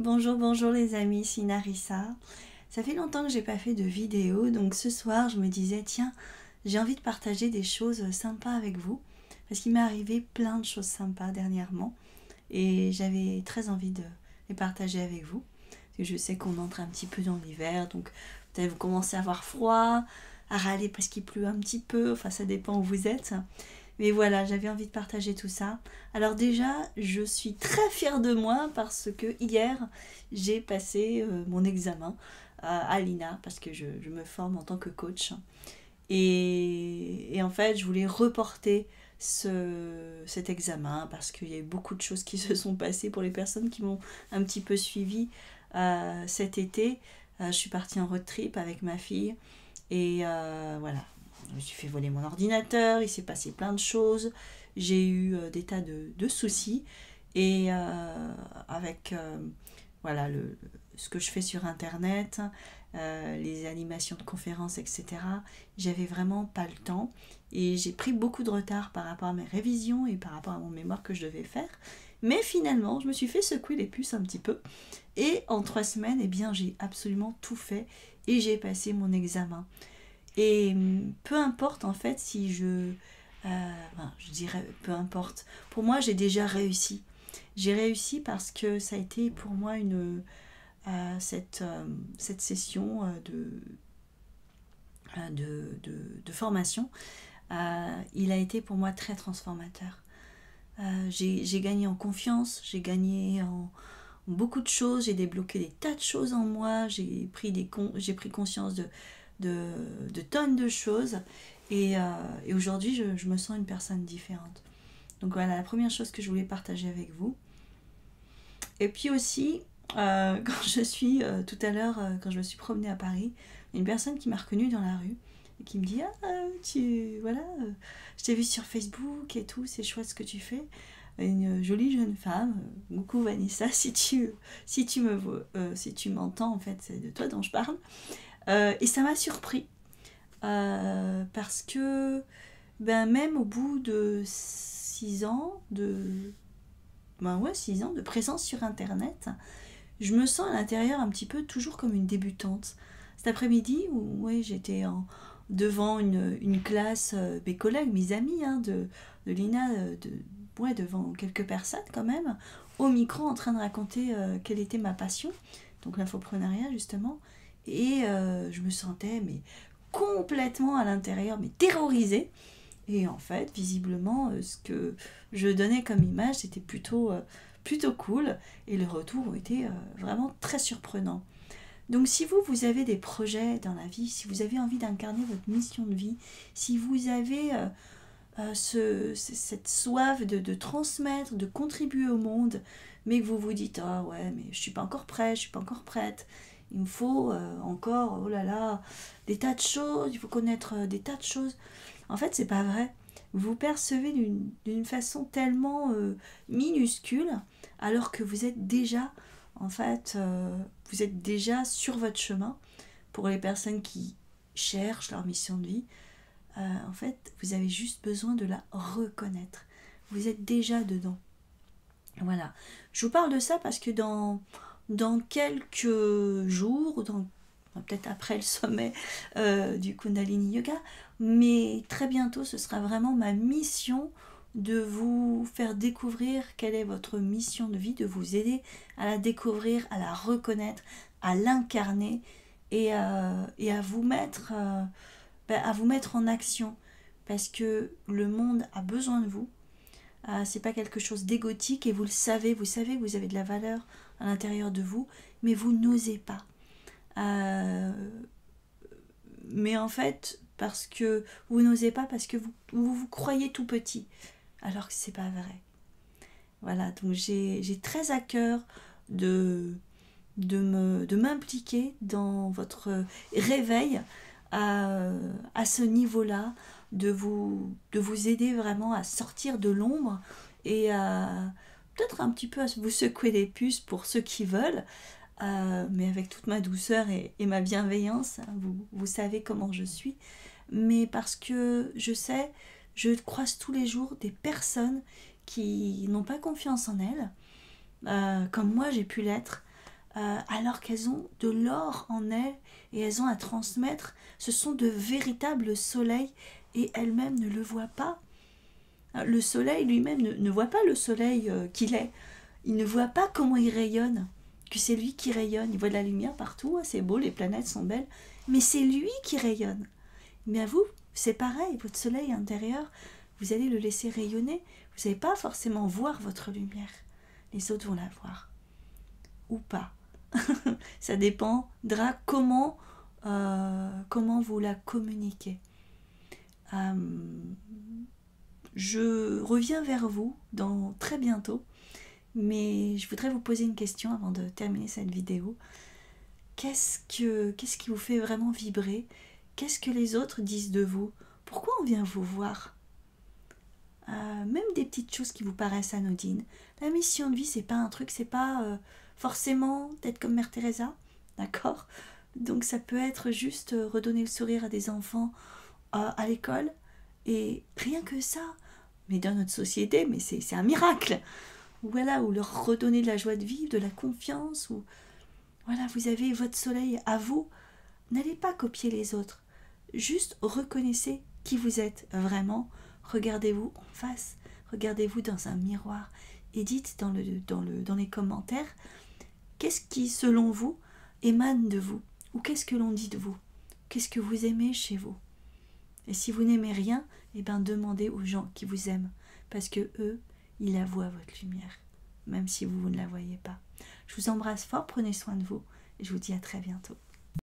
bonjour, bonjour les amis, c'est Narissa. Ça fait longtemps que j'ai pas fait de vidéo, donc ce soir je me disais tiens, j'ai envie de partager des choses sympas avec vous, parce qu'il m'est arrivé plein de choses sympas dernièrement, et j'avais très envie de les partager avec vous. Parce que je sais qu'on entre un petit peu dans l'hiver, donc peut-être vous commencez à avoir froid, à râler parce qu'il pleut un petit peu, enfin ça dépend où vous êtes. Mais voilà, j'avais envie de partager tout ça. Alors déjà, je suis très fière de moi parce que hier, j'ai passé mon examen à l'INA parce que je me forme en tant que coach. Et en fait, je voulais reporter cet examen parce qu'il y a eu beaucoup de choses qui se sont passées pour les personnes qui m'ont un petit peu suivi cet été. Je suis partie en road trip avec ma fille et voilà, je me suis fait voler mon ordinateur, il s'est passé plein de choses, j'ai eu des tas de soucis et avec voilà, ce que je fais sur internet, les animations de conférences, etc. J'avais vraiment pas le temps et j'ai pris beaucoup de retard par rapport à mes révisions et par rapport à mon mémoire que je devais faire. Mais finalement, je me suis fait secouer les puces un petit peu et en 3 semaines, eh bien, j'ai absolument tout fait et j'ai passé mon examen. Et peu importe en fait si enfin, je dirais peu importe. Pour moi, j'ai déjà réussi. J'ai réussi parce que ça a été pour moi cette session de formation. Il a été pour moi très transformateur. J'ai gagné en confiance, j'ai gagné en beaucoup de choses, j'ai débloqué des tas de choses en moi, j'ai pris conscience de tonnes de choses et aujourd'hui je me sens une personne différente. Donc voilà la première chose que je voulais partager avec vous. Et puis aussi, quand je suis tout à l'heure, quand je me suis promenée à Paris, il y a une personne qui m'a reconnue dans la rue et qui me dit ah voilà, je t'ai vu sur Facebook et tout, c'est chouette ce que tu fais. Une jolie jeune femme, coucou Vanessa, si tu me vois, si tu m'entends en fait, c'est de toi dont je parle. Et ça m'a surpris parce que ben, même au bout de 6 ans ben ouais, 6 ans de présence sur internet, je me sens à l'intérieur un petit peu toujours comme une débutante. Cet après-midi, où ouais, j'étais devant une classe, mes collègues, mes amis de l'INA, ouais, devant quelques personnes quand même, au micro en train de raconter quelle était ma passion, donc l'infoprenariat justement, et je me sentais mais complètement à l'intérieur, mais terrorisée. Et en fait, visiblement, ce que je donnais comme image, c'était plutôt cool. Et les retours ont été vraiment très surprenants. Donc si vous avez des projets dans la vie, si vous avez envie d'incarner votre mission de vie, si vous avez cette soif de transmettre, de contribuer au monde, mais que vous vous dites ah ouais mais je suis pas encore prêt, je suis pas encore prête, il me faut encore oh là là des tas de choses, il faut connaître des tas de choses. En fait c'est pas vrai. Vous percevez d'une façon tellement minuscule alors que vous êtes déjà en fait vous êtes déjà sur votre chemin. Pour les personnes qui cherchent leur mission de vie, en fait, vous avez juste besoin de la reconnaître. Vous êtes déjà dedans. Voilà. Je vous parle de ça parce que dans quelques jours, peut-être après le sommet du Kundalini Yoga, mais très bientôt, ce sera vraiment ma mission de vous faire découvrir quelle est votre mission de vie, de vous aider à la découvrir, à la reconnaître, à l'incarner et à vous mettre en action parce que le monde a besoin de vous. C'est pas quelque chose d'égotique et vous savez que vous avez de la valeur à l'intérieur de vous, mais vous n'osez pas. Mais en fait, parce que vous n'osez pas, parce que vous croyez tout petit, alors que c'est pas vrai. Voilà, donc j'ai très à cœur de m'impliquer dans votre réveil à ce niveau-là, de vous aider vraiment à sortir de l'ombre et à peut-être un petit peu à vous secouer les puces pour ceux qui veulent, mais avec toute ma douceur et ma bienveillance, vous savez comment je suis, mais parce que je croise tous les jours des personnes qui n'ont pas confiance en elles, comme moi j'ai pu l'être, alors qu'elles ont de l'or en elles et elles ont à transmettre. Ce sont de véritables soleils et elles-mêmes ne le voient pas. Le soleil lui-même ne voit pas le soleil qu'il est. Il ne voit pas comment il rayonne, que c'est lui qui rayonne. Il voit de la lumière partout, c'est beau, les planètes sont belles, mais c'est lui qui rayonne. Mais à vous, c'est pareil, votre soleil intérieur, vous allez le laisser rayonner. Vous n'allez pas forcément voir votre lumière. Les autres vont la voir. Ou pas. Ça dépendra comment vous la communiquez. Je reviens vers vous dans très bientôt, mais je voudrais vous poser une question avant de terminer cette vidéo. Qu'est-ce qui vous fait vraiment vibrer? Qu'est-ce que les autres disent de vous? Pourquoi on vient vous voir? Même des petites choses qui vous paraissent anodines. La mission de vie, c'est pas un truc, c'est pas forcément d'être comme Mère Teresa, d'accord? Donc ça peut être juste redonner le sourire à des enfants à l'école, et rien que ça. Mais dans notre société, mais c'est un miracle. Voilà, ou leur redonner de la joie de vivre, de la confiance, ou voilà, vous avez votre soleil à vous. N'allez pas copier les autres. Juste reconnaissez qui vous êtes vraiment. Regardez-vous en face. Regardez-vous dans un miroir. Et dites dans les commentaires qu'est-ce qui, selon vous, émane de vous. Ou qu'est-ce que l'on dit de vous. Qu'est-ce que vous aimez chez vous. Et si vous n'aimez rien, eh bien demandez aux gens qui vous aiment. Parce que eux, ils la voient, votre lumière. Même si vous ne la voyez pas. Je vous embrasse fort, prenez soin de vous. Et je vous dis à très bientôt.